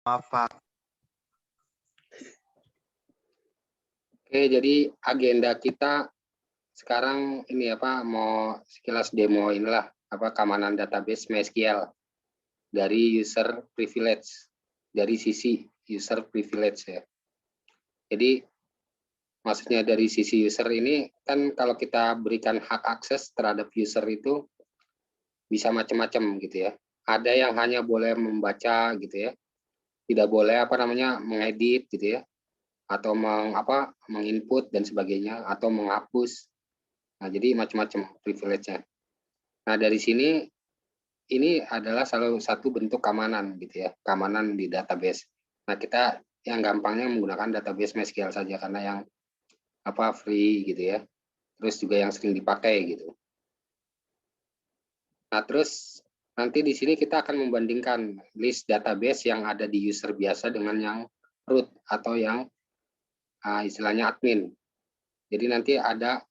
Maaf, Pak. Oke, jadi agenda kita sekarang ini apa, mau sekilas demo inilah apa keamanan database MySQL dari user privilege, dari sisi user privilege ya. Jadi maksudnya dari sisi user ini kan kalau kita berikan hak akses terhadap user itu bisa macam-macam gitu ya. Ada yang hanya boleh membaca gitu ya, tidak boleh apa namanya mengedit gitu ya, atau menginput dan sebagainya, atau menghapus. Nah, jadi macam-macam privilege-nya. Nah, dari sini ini adalah salah satu bentuk keamanan gitu ya, keamanan di database. Nah, kita yang gampangnya menggunakan database MySQL saja karena yang free gitu ya. Terus juga yang sering dipakai gitu. Nah, terus nanti di sini kita akan membandingkan list database yang ada di user biasa dengan yang root atau yang istilahnya admin. Jadi nanti ada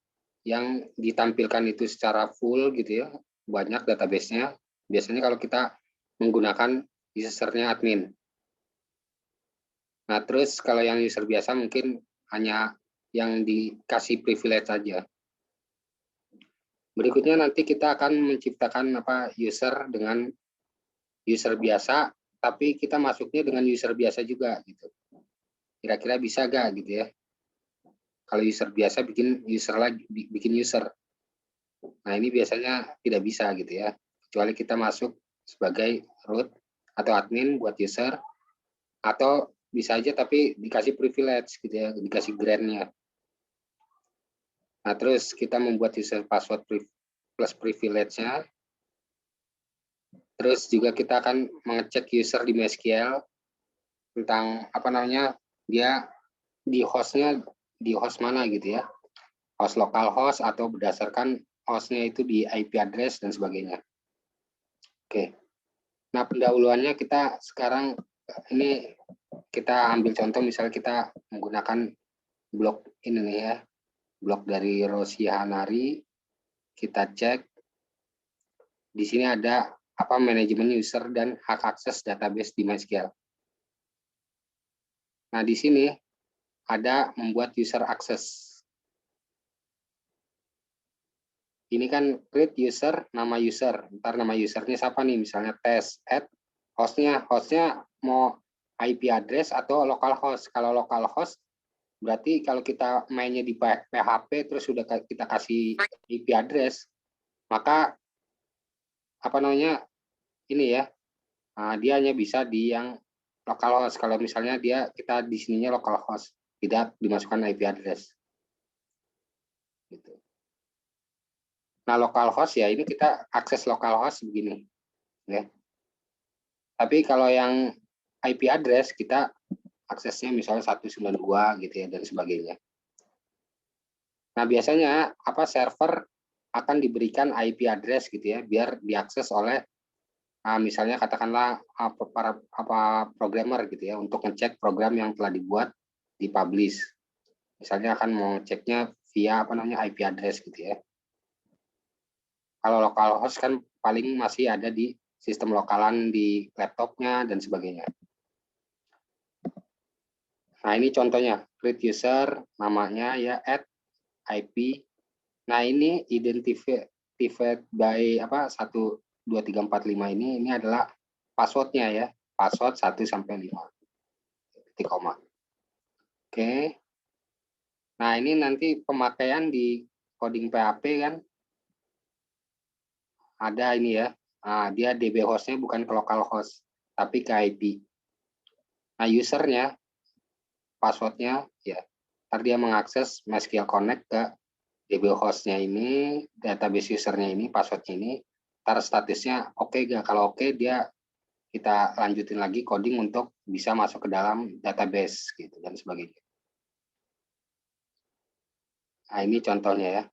yang ditampilkan itu secara full gitu ya, banyak database-nya. Biasanya kalau kita menggunakan usernya admin. Nah, terus kalau yang user biasa mungkin hanya yang dikasih privilege saja. Berikutnya nanti kita akan menciptakan user dengan user biasa, tapi kita masuknya dengan user biasa juga gitu. Kira-kira bisa gak gitu ya? Kalau user biasa bikin user lagi, bikin user. Nah, ini biasanya tidak bisa gitu ya. Kecuali kita masuk sebagai root atau admin buat user, atau bisa aja tapi dikasih privilege gitu ya, dikasih grant-nya. Nah, terus kita membuat user password plus privilege-nya. Terus juga kita akan mengecek user di MySQL tentang dia di host mana gitu ya. Host localhost atau berdasarkan hostnya itu di IP address dan sebagainya. Oke. Nah, pendahuluannya kita sekarang ini kita ambil contoh misalnya kita menggunakan blok ini nih ya. Blok dari Rosi Hanari. Kita cek. Di sini ada manajemen user dan hak akses database di MySQL. Nah, di sini ada membuat user access. Ini kan create user, nama user. Ntar nama usernya siapa nih? Misalnya test, add hostnya mau IP address atau localhost. Kalau localhost berarti kalau kita mainnya di PHP terus sudah kita kasih IP address, maka ini ya, dia hanya bisa di yang localhost. Kalau misalnya kita di sininya localhost, tidak dimasukkan IP address. Gitu. Nah, localhost ya ini kita akses localhost begini, ya. Tapi kalau yang IP address kita aksesnya misalnya 192 gitu ya dan sebagainya. Nah, biasanya server akan diberikan IP address gitu ya biar diakses oleh misalnya katakanlah para programmer gitu ya untuk ngecek program yang telah dibuat dipublish. Misalnya akan mau ceknya via IP address gitu ya. Kalau localhost kan paling masih ada di sistem lokalan di laptopnya dan sebagainya. Nah, ini contohnya create user, namanya ya add IP. Nah, ini identified by 1 2 3 4 5 ini adalah passwordnya ya. Password 1 sampai 5. Titik koma. Oke. Nah, ini nanti pemakaian di coding PHP kan ada ini ya. Nah, dia DB hostnya bukan ke localhost, tapi ke IP. Nah, usernya, passwordnya ya, ntar dia mengakses MySQL Connect ke DB hostnya ini, database usernya ini, passwordnya ini, ntar statusnya oke gak? Kalau oke, kita lanjutin lagi coding untuk bisa masuk ke dalam database gitu dan sebagainya. Nah, ini contohnya ya.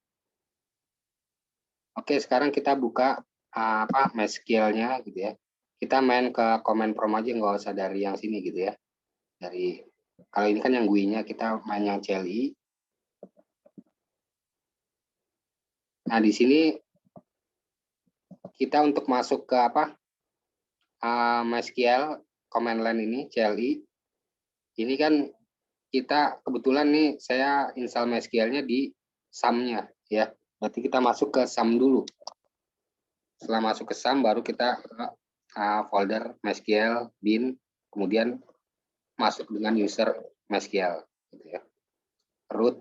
Oke, sekarang kita buka MySQL-nya gitu ya. Kita main ke command prompt aja, nggak usah dari yang sini gitu ya. Kalau ini kan yang GUI-nya, kita main yang CLI. Nah, di sini kita untuk masuk ke MySQL command line ini CLI. Ini kan kita kebetulan nih saya install MySQL-nya di SAM-nya ya. Berarti kita masuk ke SAM dulu. Setelah masuk ke SAM baru kita ke folder MySQL bin, kemudian masuk dengan user MySQL gitu ya. Root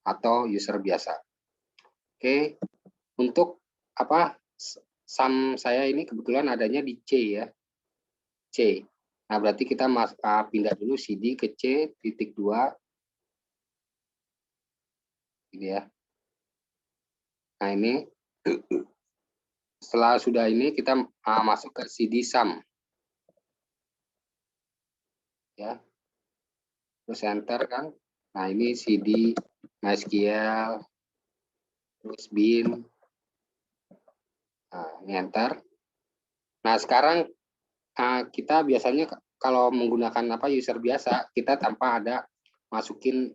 atau user biasa. Oke, untuk apa SAM saya ini kebetulan adanya di C ya. C. Nah, berarti kita pindah dulu CD ke C.2 ini ya. Nah, ini setelah sudah ini kita masuk ke CD SAM. Ya. Terus enter kan. Nah, ini CD MySQL terus bin. Nah, ini enter. Nah, sekarang kita biasanya kalau menggunakan user biasa, kita tanpa ada masukin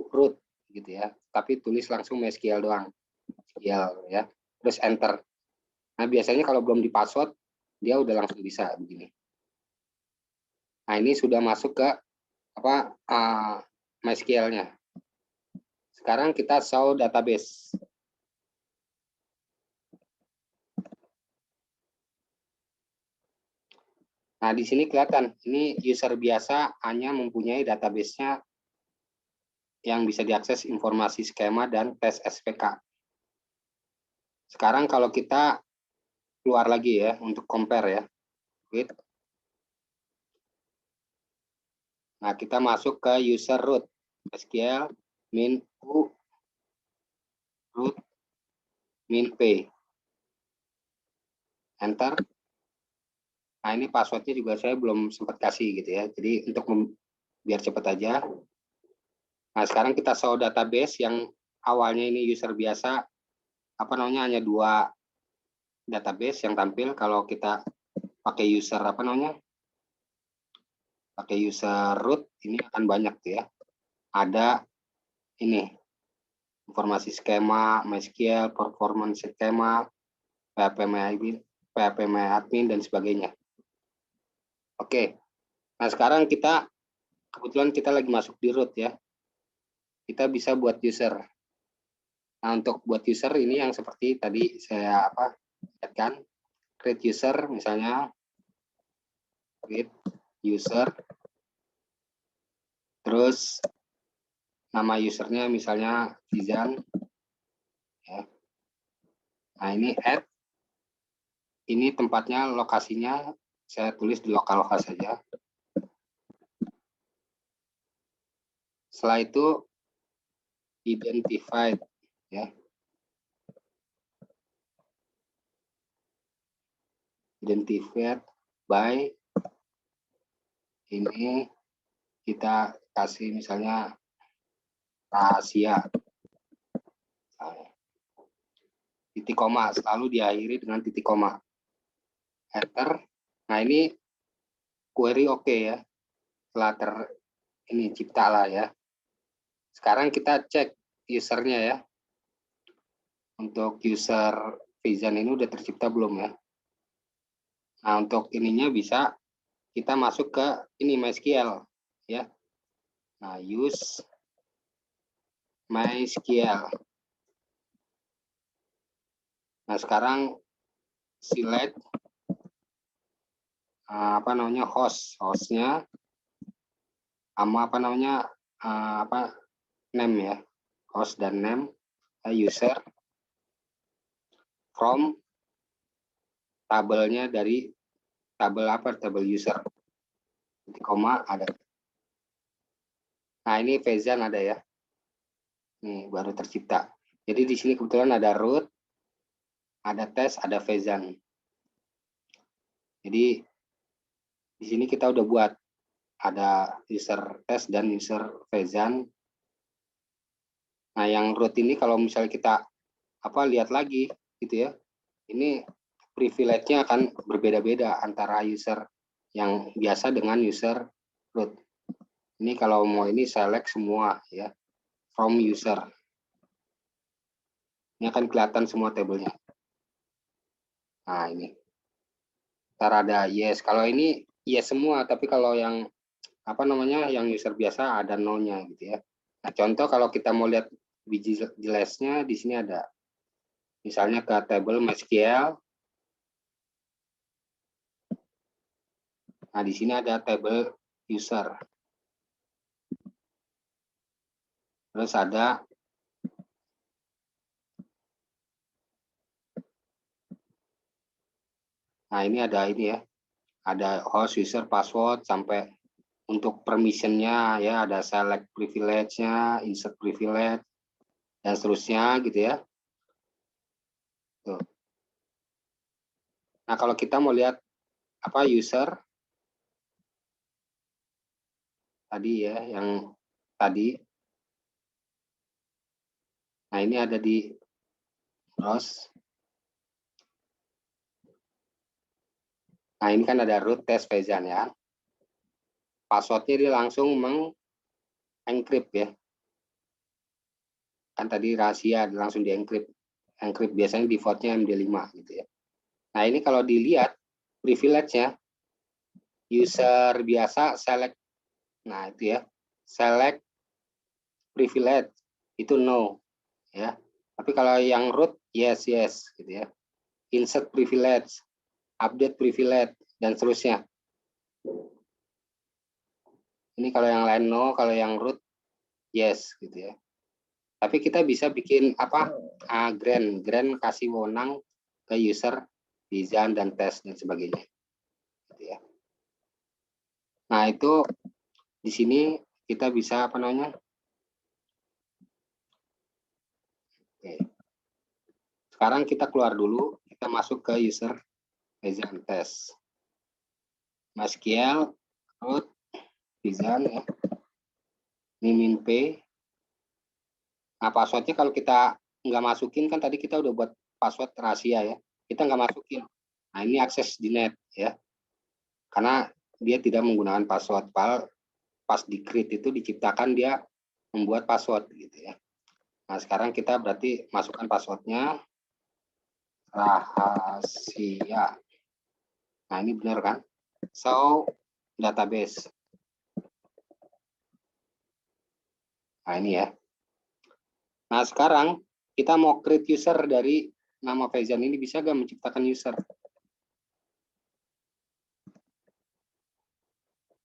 root gitu ya. Tapi tulis langsung MySQL doang. MySQL ya. Terus enter. Nah, biasanya kalau belum di password, dia udah langsung bisa begini. Nah, ini sudah masuk ke MySQL-nya. Sekarang kita show database. Nah, di sini kelihatan, ini user biasa hanya mempunyai database-nya yang bisa diakses informasi skema dan tes SPK. Sekarang kalau kita keluar lagi ya, untuk compare ya. Nah, kita masuk ke user root. SQL min u root min p. Enter. Nah, ini passwordnya juga saya belum sempat kasih gitu ya. Jadi untuk biar cepat aja. Nah, sekarang kita show database yang awalnya ini user biasa, hanya 2 database yang tampil. Kalau kita pakai user pakai user root, ini akan banyak tuh ya. Ada ini informasi skema, MySQL, performance skema, PHP admin dan sebagainya. Oke. Nah, sekarang kebetulan kita lagi masuk di root ya. Kita bisa buat user. Nah, untuk buat user ini yang seperti tadi saya lihatkan, create user misalnya, create user, terus nama usernya misalnya Fizan. Ya. Nah, ini add, ini tempatnya, lokasinya saya tulis di lokal saja. Setelah itu identified ya. Identified by ini kita kasih misalnya rahasia. Titik koma selalu diakhiri dengan titik koma. Enter. Nah, ini query oke ya. Setelah ini cipta lah ya. Sekarang kita cek usernya ya. Untuk user Fizan ini udah tercipta belum ya? Nah, untuk ininya bisa kita masuk ke ini MySQL ya. Nah, use MySQL. Nah, sekarang select hostnya sama name ya, host dan name, user from tabelnya dari tabel user, titik koma ada. Nah, ini Fezan ada ya, nih baru tercipta. Jadi di sini kebetulan ada root, ada tes, ada Fezan. Jadi di sini kita udah buat ada user test dan user Fezan. Nah, yang root ini kalau misalnya kita lihat lagi gitu ya, ini privilege-nya akan berbeda-beda antara user yang biasa dengan user root. Ini kalau mau ini select semua ya, from user. Ini akan kelihatan semua tabelnya. Nah, ini. Ntar ada yes. Kalau ini yes semua, tapi kalau yang apa namanya, yang user biasa ada no-nya gitu ya. Nah, contoh kalau kita mau lihat vigilance-nya di sini ada. Misalnya ke table MySQL. Nah, di sini ada table user. Terus ada ini ya. Ada host, user, password, sampai untuk permission-nya ya, ada select privilege-nya, insert privilege, dan seterusnya gitu ya. Tuh. Nah, kalau kita mau lihat apa user tadi ya, yang tadi. Nah, ini ada di browse. Nah, ini kan ada root test Faizan ya. Passwordnya dia langsung mengencrypt ya. Kan tadi rahasia langsung di-encrypt. Encrypt biasanya defaultnya MD5 gitu ya. Nah, ini kalau dilihat privilege-nya, user biasa select. Nah, itu ya. Select privilege itu no ya. Tapi kalau yang root yes gitu ya. Insert privilege, update privilege, dan seterusnya. Ini kalau yang lain no, kalau yang root yes gitu ya. Tapi kita bisa bikin apa? Grant kasih wewenang ke user design dan tes dan sebagainya. Gitu ya. Nah, itu di sini kita bisa apa namanya? Oke. Sekarang kita keluar dulu, kita masuk ke user design test. MySQL root design ya. Ini min P. Nah, passwordnya kalau kita nggak masukin, kan tadi kita udah buat password rahasia ya. Kita nggak masukin. Nah, ini akses di net ya. Karena dia tidak menggunakan password. Pas di create itu diciptakan dia membuat password gitu ya. Nah, sekarang kita berarti masukkan passwordnya rahasia. Nah, ini benar kan? So, database. Nah, ini ya. Nah, sekarang kita mau create user dari nama Faizan ini, bisa nggak menciptakan user?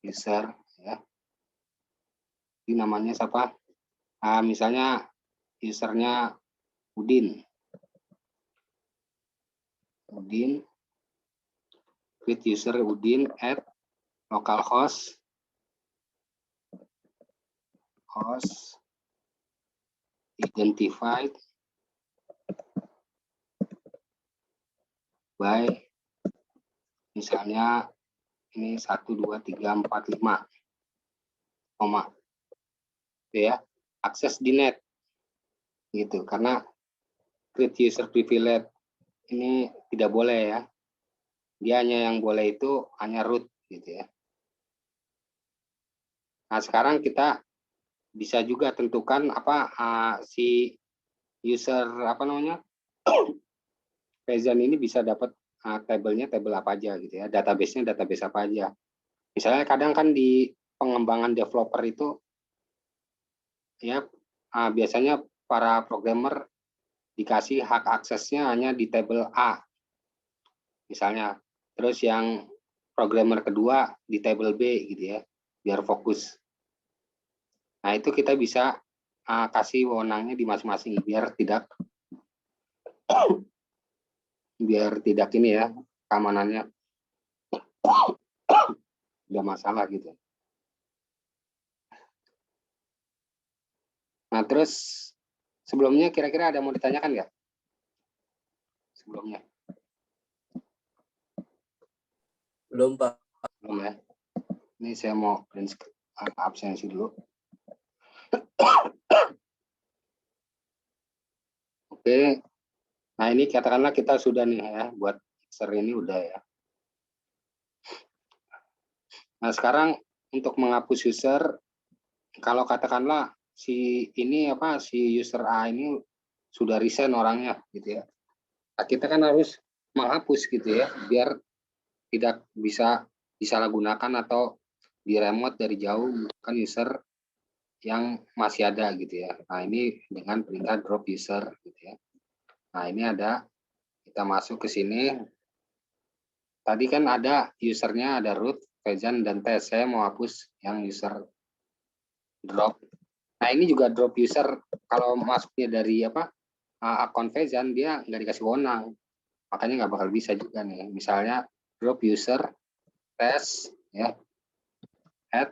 User ya. Ini namanya siapa? Nah, misalnya usernya Udin. Create user Udin at localhost identified by misalnya ini 1 2 3 4 5 koma ya, akses di net gitu, karena create user privilege ini tidak boleh ya, dia hanya yang boleh itu hanya root gitu ya. Nah, sekarang kita bisa juga tentukan apa si user apa namanya Faizan ini bisa dapat tabelnya tabel apa aja gitu ya, database-nya database apa aja. Misalnya kadang kan di pengembangan developer itu ya biasanya para programmer dikasih hak aksesnya hanya di tabel A misalnya, terus yang programmer kedua di tabel B gitu ya, biar fokus. Nah, itu kita bisa kasih wewenangnya di masing-masing biar tidak ini ya, keamanannya nggak masalah gitu. Nah, terus sebelumnya kira-kira ada mau ditanyakan nggak? Sebelumnya? Belum, Pak. Belum ya. Ini saya mau print absensi dulu. Oke. Nah, ini katakanlah kita sudah nih ya, buat user ini udah ya. Nah, sekarang untuk menghapus user, kalau katakanlah si user A ini sudah resign orangnya gitu ya. Nah, kita kan harus menghapus gitu ya, biar tidak bisa disalahgunakan atau di remote dari jauh kan user yang masih ada gitu ya. Nah, ini dengan perintah drop user gitu ya. Nah, ini ada, kita masuk ke sini. Tadi kan ada usernya, ada root, Faizan, dan tes. Saya mau hapus yang user drop. Nah, ini juga drop user kalau masuknya dari akun Faizan, dia nggak dikasih wewenang. Makanya nggak bakal bisa juga nih. Misalnya drop user tes ya, add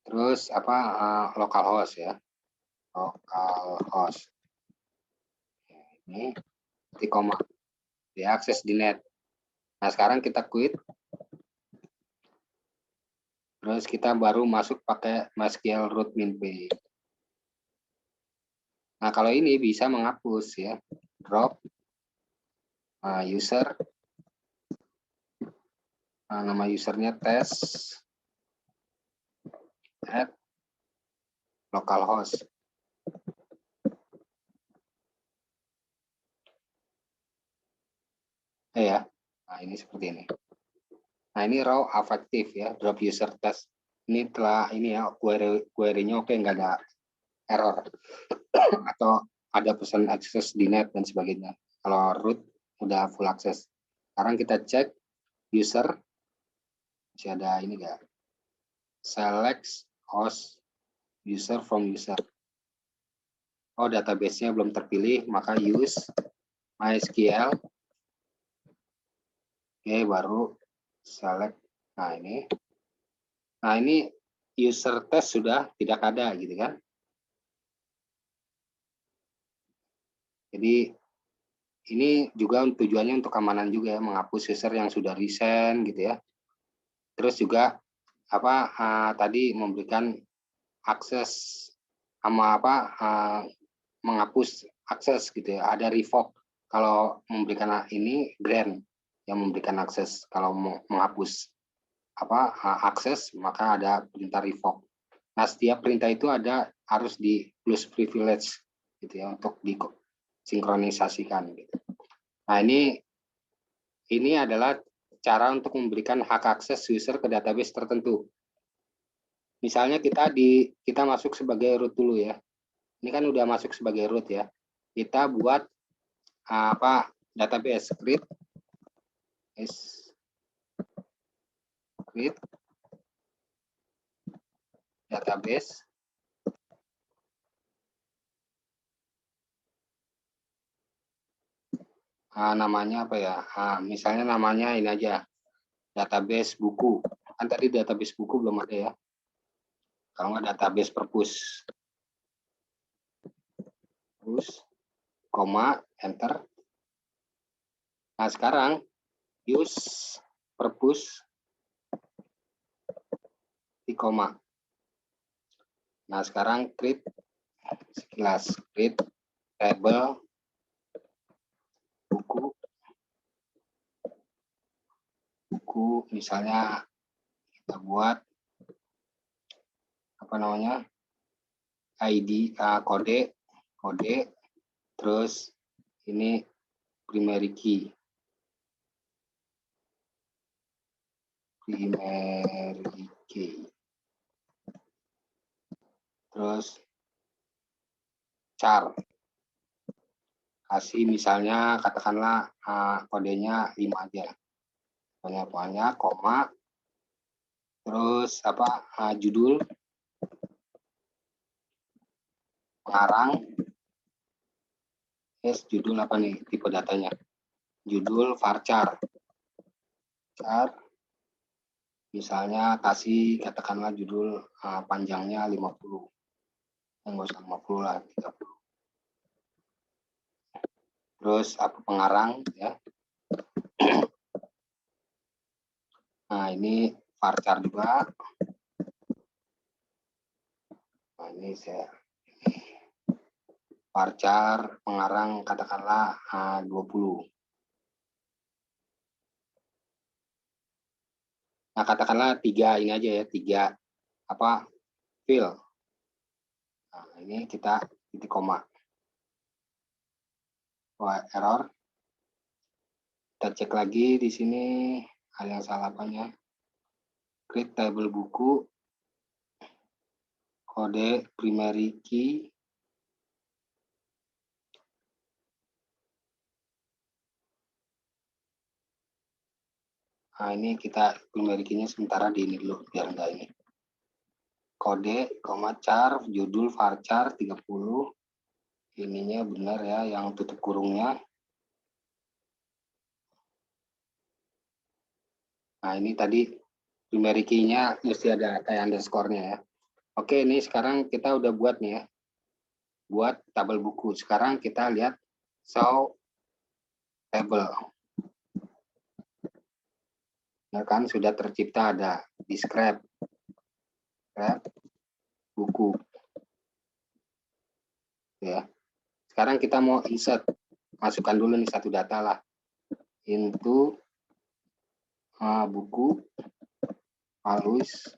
terus localhost ya, localhost ini di koma diakses di net. Nah, sekarang kita quit, terus kita baru masuk pakai MySQL root min.php. Nah, kalau ini bisa menghapus ya, drop user, nama usernya tes, add localhost. Ya, nah ini seperti ini. Nah, ini raw affective ya, drop user test. Ini telah ini ya, query-nya oke, nggak ada error atau ada pesan akses di net dan sebagainya. Kalau root udah full akses. Sekarang kita cek user, masih ada ini nggak? Select host user from user. Oh, database-nya belum terpilih, maka use MySQL. Oke, baru select. Nah, ini user test sudah tidak ada gitu kan. Jadi ini juga tujuannya untuk keamanan juga ya, menghapus user yang sudah resign gitu ya. Terus juga tadi memberikan akses sama menghapus akses gitu ya. Ada revoke kalau memberikan ini, grant yang memberikan akses. Kalau mau menghapus akses, maka ada perintah revoke. Nah, setiap perintah itu harus di plus privilege gitu ya, untuk disinkronisasikan gitu. Nah, ini adalah cara untuk memberikan hak akses user ke database tertentu. Misalnya kita masuk sebagai root dulu ya. Ini kan udah masuk sebagai root ya. Kita buat database create database namanya apa ya? Misalnya namanya ini aja, database buku. Kan tadi database buku belum ada ya. Kalau nggak database perpus, koma, enter. Nah, sekarang use perpus di koma. Nah, sekarang create sekilas, create table buku, misalnya kita buat ID, kode, terus ini primary key. Terus char. Kasih misalnya katakanlah kodenya 5 aja. Pokoknya koma, terus judul, pengarang, judul apa nih tipe datanya, judul varchar, misalnya kasih katakanlah judul panjangnya 50, nggak usah 50 lah, 30. Terus pengarang ya. Nah, ini varchar juga. Nah, ini saya varchar pengarang katakanlah 20. Nah, katakanlah 3 ini aja ya, 3 fill. Nah, ini kita titik koma. Wah, error. Kita cek lagi di sini ada yang salah apanya. Create table buku, kode primary key, nah ini kita primary key-nya sementara di ini dulu biar enggak ini. Kode, char, judul varchar 30. Ininya benar ya, yang tutup kurungnya. Nah, ini tadi primary key-nya mesti ada kayak underscore-nya ya. Oke, ini sekarang kita udah buat nih ya. Buat tabel buku. Sekarang kita lihat show table. Nah, kan sudah tercipta ada describe buku. Ya. Sekarang kita mau insert. Masukkan dulu nih satu data lah. Into buku halus.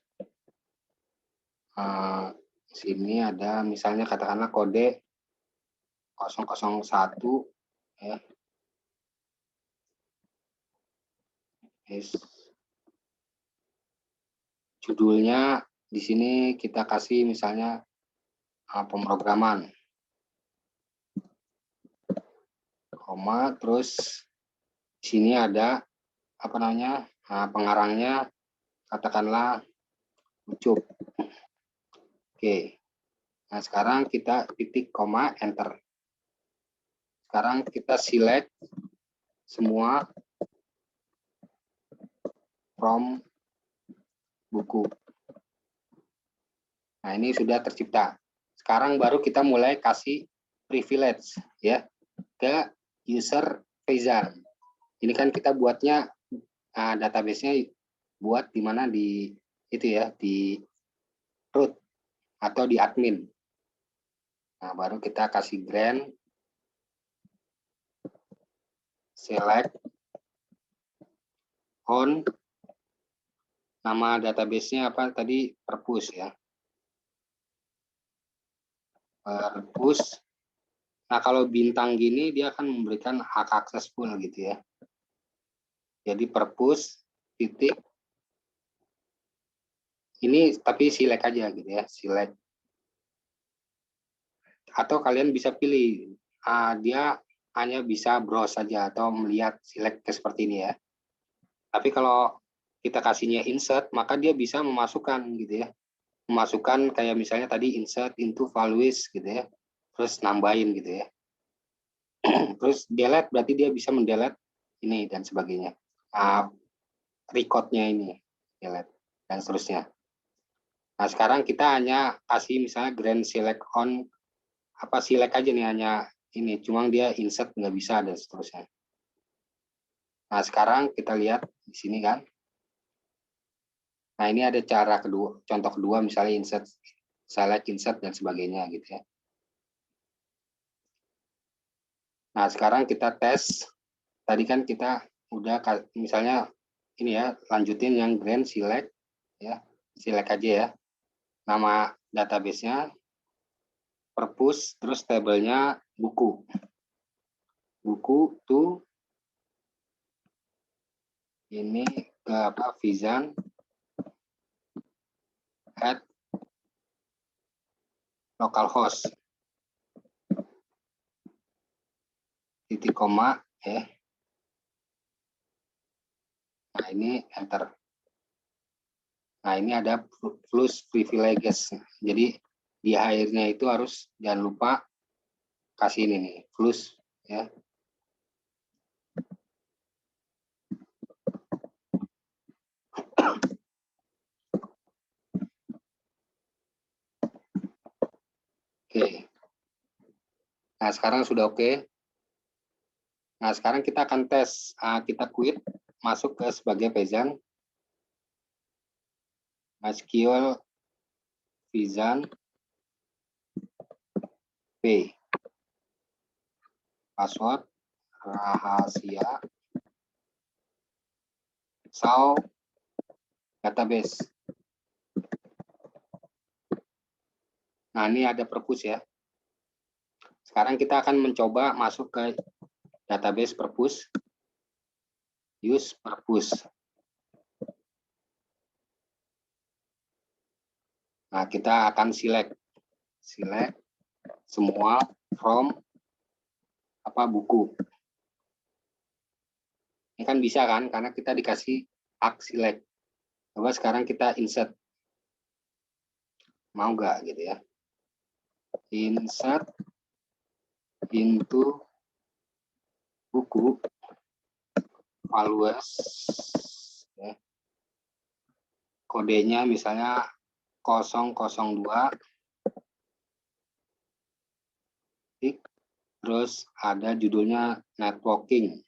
Sini ada misalnya katakanlah kode 001 ya. Judulnya di sini kita kasih misalnya pemrograman, koma, terus di sini ada apa namanya pengarangnya katakanlah Ucup. Oke, nah sekarang kita titik koma enter. Sekarang kita select semua from buku. Nah ini sudah tercipta. Sekarang baru kita mulai kasih privilege ya ke user Faizan. Ini kan kita buatnya database-nya buat di mana di itu ya di root atau di admin. Nah baru kita kasih grant select on nama database-nya apa tadi purpose ya. Purpose. Nah kalau bintang gini dia akan memberikan hak akses full gitu ya. Jadi purpose titik ini tapi select aja gitu ya, select. Atau kalian bisa pilih dia hanya bisa browse saja atau melihat select seperti ini ya. Tapi kalau kita kasihnya insert maka dia bisa memasukkan gitu ya. Memasukkan kayak misalnya tadi insert into values gitu ya. Terus nambahin gitu ya. Terus delete berarti dia bisa mendelete ini dan sebagainya. Recordnya ini delete dan seterusnya. Nah sekarang kita hanya kasih misalnya grant select on apa select aja nih hanya ini, cuma dia insert nggak bisa dan seterusnya. Nah sekarang kita lihat di sini kan. Nah ini ada cara kedua, contoh kedua misalnya insert, select, insert dan sebagainya gitu ya. Nah sekarang kita tes. Tadi kan kita udah misalnya ini ya lanjutin yang grant select ya, select aja ya. Nama database-nya purpose, terus tabelnya buku. Buku to ini ke apa Faizan at localhost titik koma ya. Nah ini enter. Nah ini ada plus privileges. Jadi di akhirnya itu harus jangan lupa kasih ini nih plus ya. Oke. Nah sekarang sudah oke. Nah sekarang kita akan tes. Kita quit masuk ke sebagai Faizan. MySQL Faizan P. Password rahasia. Show database. Nah ini ada purpose ya. Sekarang kita akan mencoba masuk ke database purpose. use purpose. Nah, kita akan select semua from buku. Ini kan bisa kan, karena kita dikasih hak select. Coba sekarang kita insert. Mau nggak gitu ya? Insert into buku values. Ya. Kodenya misalnya 002. Terus ada judulnya networking.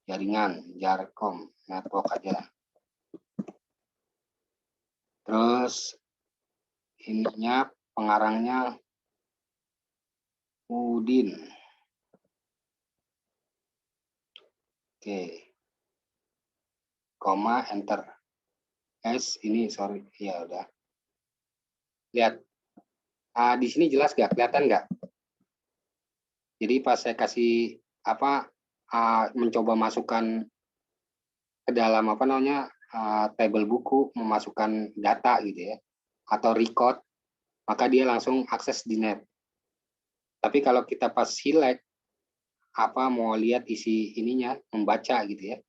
Jaringan, Jarcom, network aja. Terus ininya pengarangnya Udin. Oke. Koma, enter. S ini sorry, ya udah. Lihat. Di sini jelas nggak? Kelihatan nggak? Jadi pas saya kasih mencoba masukkan ke dalam table buku, memasukkan data gitu ya, atau record, maka dia langsung akses di net. Tapi kalau kita pas select, mau lihat isi ininya, membaca gitu ya,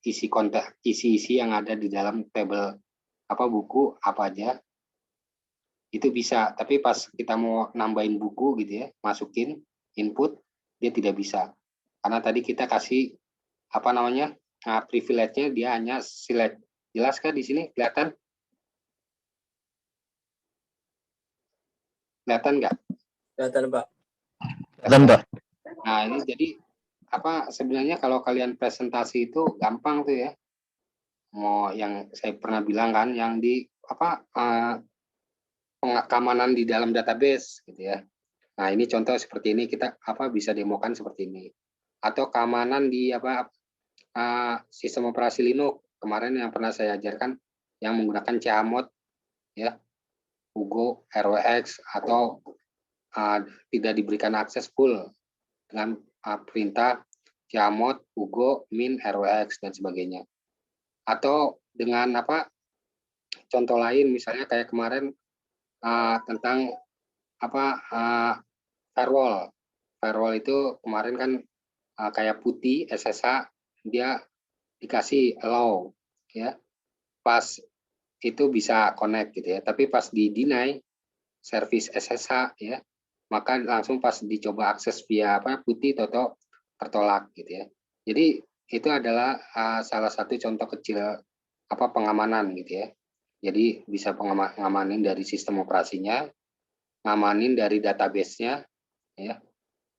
isi konten, isi yang ada di dalam table buku apa aja, itu bisa. Tapi pas kita mau nambahin buku gitu ya, masukin input, dia tidak bisa. Karena tadi kita kasih privilege-nya dia hanya select. Jelas kan di sini? Kelihatan? Kelihatan nggak? Kelihatan, Pak. Kelihatan, Pak. Nah, ini jadi sebenarnya kalau kalian presentasi itu gampang tuh ya. Mau yang saya pernah bilang kan, yang di pengamanan di dalam database gitu ya. Nah, ini contoh seperti ini, kita bisa demokan seperti ini. Atau keamanan di sistem operasi Linux kemarin yang pernah saya ajarkan yang menggunakan chmod ya, Ugo, RWX, atau tidak diberikan akses full dengan perintah chmod, Ugo, min, RWX dan sebagainya. Atau dengan contoh lain misalnya kayak kemarin tentang firewall. Firewall itu kemarin kan kayak putih SSH, dia dikasih allow ya, pas itu bisa connect gitu ya, tapi pas di deny service SSH ya, maka langsung pas dicoba akses via putih atau tertolak gitu ya. Jadi itu adalah salah satu contoh kecil pengamanan gitu ya. Jadi bisa pengamanin dari sistem operasinya, ngamanin dari database-nya ya,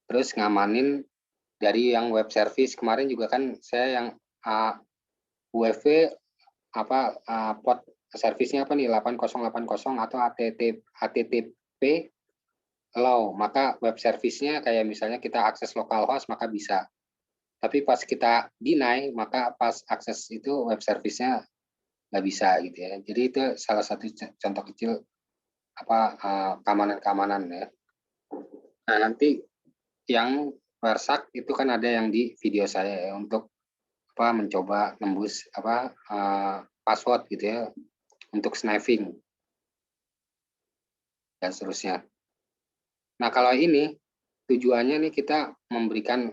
terus ngamanin dari yang web service. Kemarin juga kan saya yang UWV port service-nya nih 8080 atau HTTP allow, maka web service-nya kayak misalnya kita akses localhost maka bisa. Tapi pas kita deny, maka pas akses itu web service-nya nggak bisa gitu ya. Jadi itu salah satu contoh kecil keamanan-keamanan ya. Nah, nanti yang Versak itu kan ada yang di video saya ya, untuk mencoba nembus password gitu ya, untuk sniping dan seterusnya. Nah, kalau ini tujuannya nih kita memberikan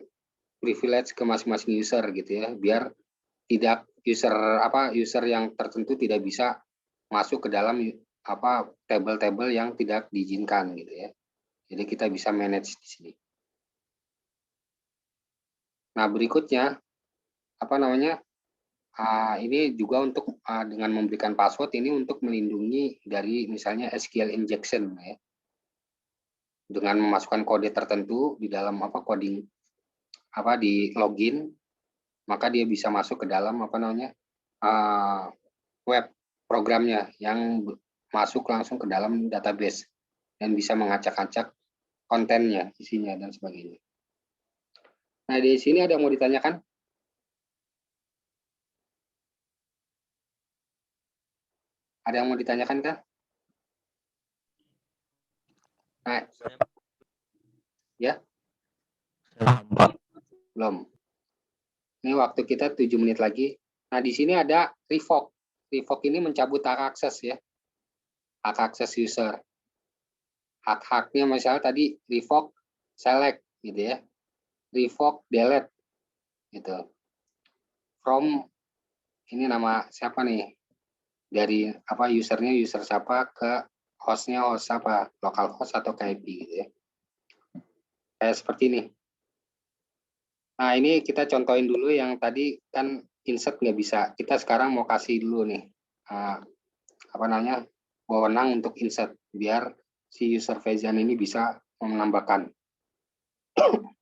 privilege ke masing-masing user gitu ya, biar tidak user yang tertentu tidak bisa masuk ke dalam table-table yang tidak diizinkan gitu ya. Jadi kita bisa manage di sini. Nah, berikutnya ini juga untuk dengan memberikan password ini untuk melindungi dari misalnya SQL injection ya. Dengan memasukkan kode tertentu di dalam coding di login, maka dia bisa masuk ke dalam web programnya yang masuk langsung ke dalam database dan bisa mengacak-acak kontennya, isinya dan sebagainya. Nah, di sini ada yang mau ditanyakan? Ada yang mau ditanyakan kah? Nah, ya? Pak. Belum. Ini waktu kita 7 menit lagi. Nah, di sini ada revoke. Revoke ini mencabut hak akses ya. Hak akses user. Hak-haknya misalnya tadi revoke select gitu ya. Revoke delete gitu. From ini nama siapa nih? Dari apa usernya user siapa ke hostnya host apa? Local host atau IP gitu ya. Kayak seperti ini. Nah, ini kita contohin dulu yang tadi kan insert nggak bisa. Kita sekarang mau kasih dulu nih, apa namanya, wewenang untuk insert, biar si user Faizan ini bisa menambahkan.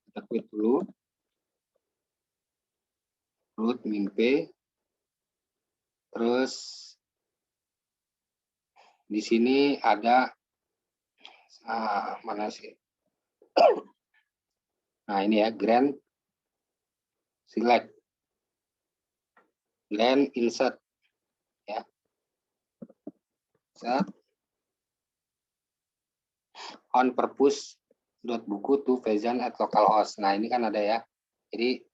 Kita quit dulu. Root min P. Terus di sini ada, mana sih? Nah, ini ya, grand select. Grand insert. Ya. Insert. On purpose buku to Faizan at localhost. Nah, ini kan ada ya. Jadi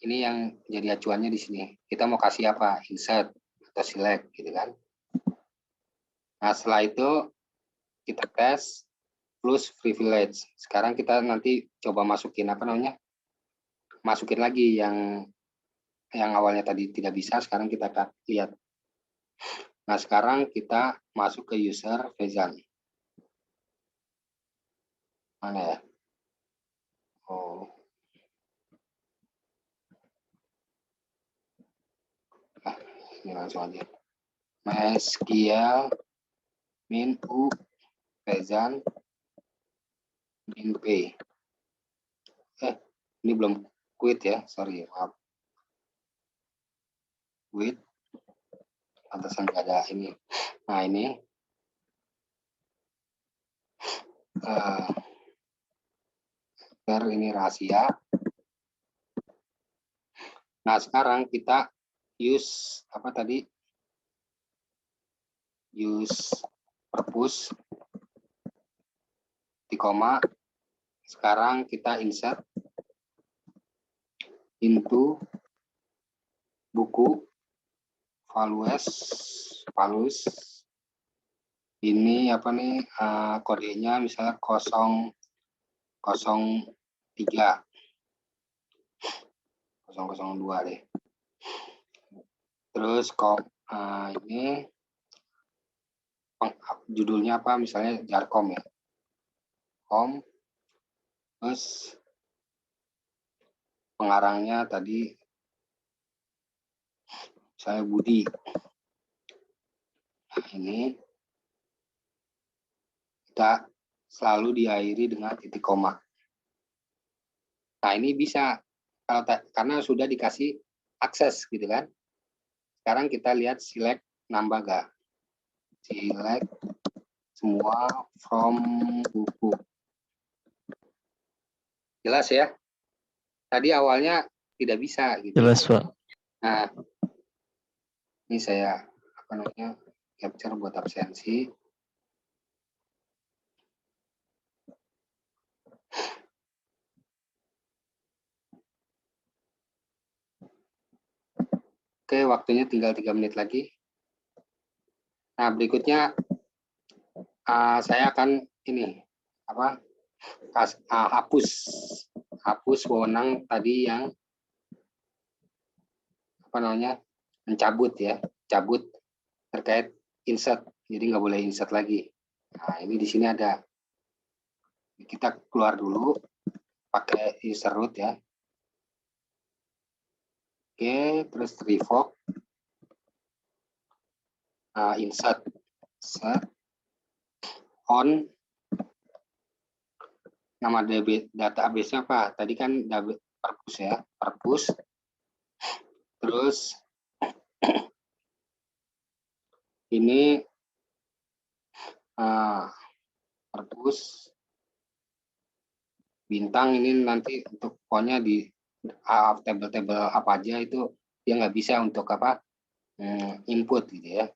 ini yang jadi acuannya di sini. Kita mau kasih apa? Insert atau select gitu kan. Nah, setelah itu kita tes plus privilege. Sekarang kita nanti coba masukin apa namanya? Masukin lagi yang awalnya tadi tidak bisa, sekarang kita lihat. Nah, sekarang kita masuk ke user Faizan. Mana ya? Oh. Nah, ini langsung aja. MySQL min u Faizan min p. Ini belum quit ya, sorry, maaf. Quit, pantesan nggak ada ini. Nah, ini ini rahasia. Nah, sekarang kita use apa tadi? Use purpose di koma. Sekarang kita insert into buku values. Ini apa nih, kodenya misalnya 003 002 deh. Terus ini judulnya apa, misalnya jarcom ya, com. Terus pengarangnya tadi saya Budi. Nah, ini kita selalu diakhiri dengan titik koma. Nah, ini bisa kalau karena sudah dikasih akses gitu kan. Sekarang kita lihat select nambah gak. Select semua from buku. Jelas ya? Tadi awalnya tidak bisa gitu. Jelas, Pak. Nah, ini saya apa namanya capture buat absensi. Oke, waktunya tinggal 3 menit lagi. Nah, berikutnya saya akan ini apa? Hapus wewenang tadi yang apa namanya? Mencabut ya, cabut terkait insert. Jadi nggak boleh insert lagi. Nah, ini di sini ada. Kita keluar dulu pakai user root ya. Oke, terus revoke. Insert on nama database-nya apa? Tadi kan purpose ya, purpose. Terus ini purpose bintang, ini nanti untuk pokoknya di table-table apa aja itu dia nggak bisa untuk apa input gitu ya.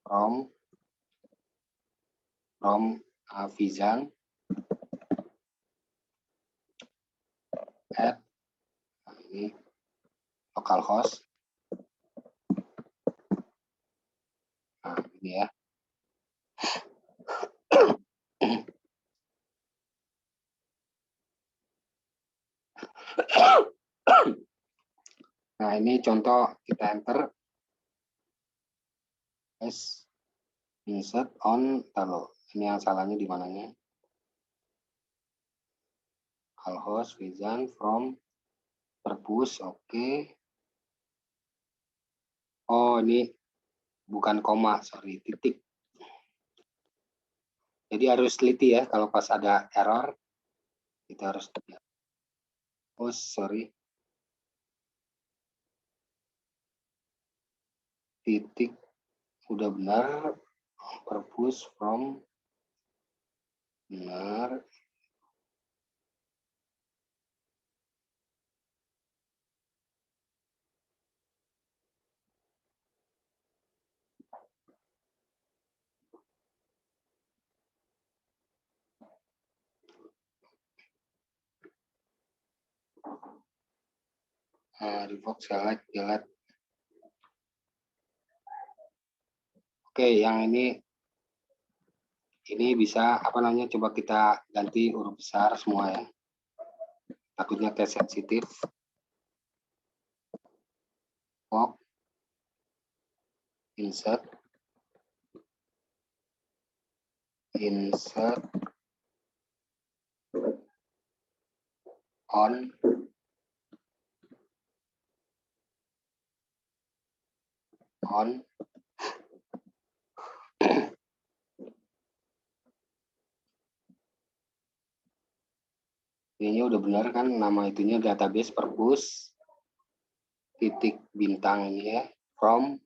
From Faizan at ini localhost. Nah, ini ya. Nah, ini contoh kita enter S insert on, lalu ini yang salahnya di mananya? Localhost Vision from purpose, oke. Oh, ini bukan koma, sorry, titik. Jadi harus teliti ya kalau pas ada error, kita harus. Oh, sorry. Titik udah benar, purpose from benar. Revoke select delete. Oke, yang ini bisa apa namanya, coba kita ganti huruf besar semua ya, takutnya case sensitif. Pop insert on ini udah benar kan, nama itunya database purpose titik bintang ini ya, from.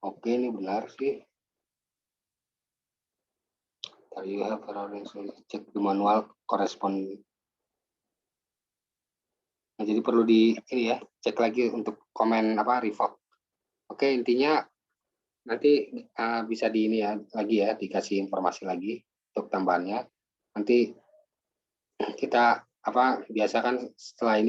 Oke, ini benar sih. Tadi ya, cek di manual correspond. Nah, jadi perlu di ini ya, cek lagi untuk komen apa revoke. Oke, intinya nanti bisa di ini ya lagi ya, dikasih informasi lagi untuk tambahannya. Nanti kita apa biasakan setelah ini